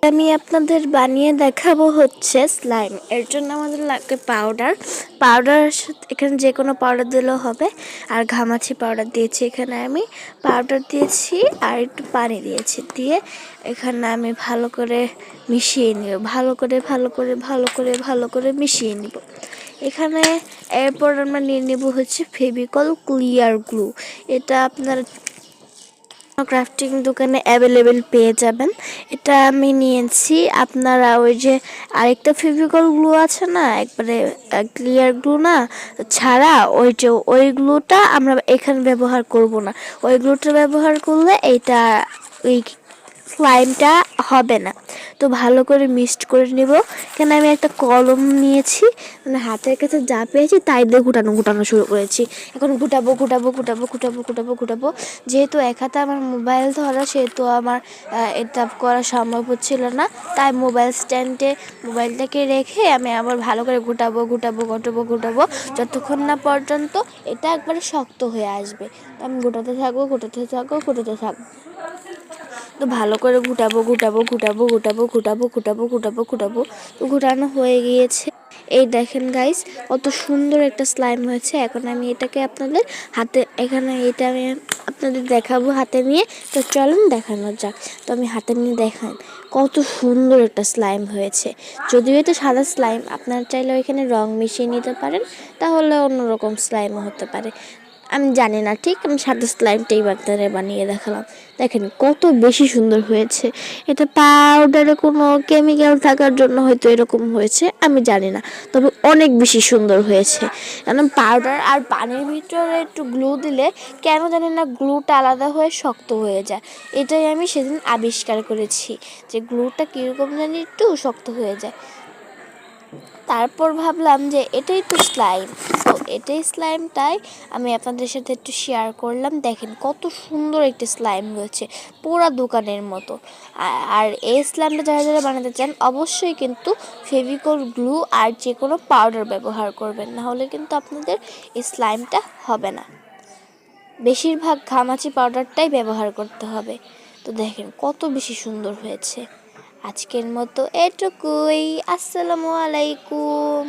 আমি আপনাদের বানিয়ে দেখাবো হচ্ছে স্লাইম। এর জন্য আমাদের লাগবে পাউডার। পাউডার এখানে যে কোনো পাউডার দিলেও হবে। আর ঘামাচি পাউডার দিয়েছি, এখানে আমি পাউডার দিয়েছি আর একটু পানি দিয়েছি, দিয়ে এখানে আমি ভালো করে মিশিয়ে নিব, ভালো করে মিশিয়ে নিব। এখানে এরপর আমরা নিয়ে নেব হচ্ছে ফেভিকল ক্লিয়ার গ্লু। এটা আপনার ক্রাফটিং দোকানে অ্যাভেলেবেল পেয়ে যাবেন। এটা আমি নিয়েছি। আপনারা ওই যে আরেকটা ফেভিকল গ্লু আছে না, একবারে ক্লিয়ার গ্লু না ছাড়া, ওই গ্লুটা আমরা এখানে ব্যবহার করব না। ওই গ্লুটা ব্যবহার করলে এইটা ওই স্লাইমটা হবে না। তো ভালো করে মিক্সড করে নিব। কেন আমি একটা কলম নিয়েছি, মানে হাতের কাছে যা পেয়েছি তাই দিয়ে ঘুটানো শুরু করেছি। এখন ঘুটাবো। যেহেতু এক হাতে আমার মোবাইল ধরা, সেহেতু আমার এটা করা সম্ভব হচ্ছিল না। তাই মোবাইল স্ট্যান্ডে মোবাইলটাকে রেখে আমি আবার ভালো করে ঘুটাবো যতক্ষণ না পর্যন্ত এটা একবারে শক্ত হয়ে আসবে। তো আমি ঘুটাতে থাকবো। তো ভালো করে ঘুটাবো। তো ঘুটানো হয়ে গিয়েছে। এই দেখেন গাইস, কত সুন্দর একটা স্লাইম হয়েছে। এখন আমি এটাকে আপনাদের হাতে, এটা আমি আপনাদের দেখাবো হাতে নিয়ে। তো চলুন দেখানো যাক। তো আমি হাতে নিয়ে দেখান কত সুন্দর একটা স্লাইম হয়েছে। যদিও এটা সাদা স্লাইম, আপনারা চাইলে এখানে রং মিশিয়ে নিতে পারেন, তাহলে অন্যরকম স্লাইমও হতে পারে। আমি জানি না ঠিক, আমি সাদা স্লাইমটাই বাচ্চাদের বানিয়ে দেখালাম। দেখেন কত বেশি সুন্দর হয়েছে। এটা পাউডারে কোনো কেমিক্যাল থাকার জন্য হয়তো এরকম হয়েছে, আমি জানি না, তবে অনেক বেশি সুন্দর হয়েছে। কারণ পাউডার আর পানির ভিতরে একটু গ্লু দিলে কেন জানি না গ্লুটা আলাদা হয়ে শক্ত হয়ে যায়। এটাই আমি সেদিন আবিষ্কার করেছি যে গ্লুটা কীরকম জানি একটু শক্ত হয়ে যায়। তারপর ভাবলাম যে এটাই তো স্লাইম, তো এটাই স্লাইমটাই আমি আপনাদের সাথে একটু শেয়ার করলাম। দেখেন কত সুন্দর একটি স্লাইম রয়েছে, পুরা দোকানের মতো। আর এই স্লাইমটা যারা বানাতে চান অবশ্যই কিন্তু ফেভিকল গ্লু আর যে কোনো পাউডার ব্যবহার করবেন, না হলে কিন্তু আপনাদের এই স্লাইমটা হবে না। বেশিরভাগ ঘামাচি পাউডারটাই ব্যবহার করতে হবে। তো দেখেন কত বেশি সুন্দর হয়েছে। আজকের মতো এটুকুই। আসসালামু আলাইকুম।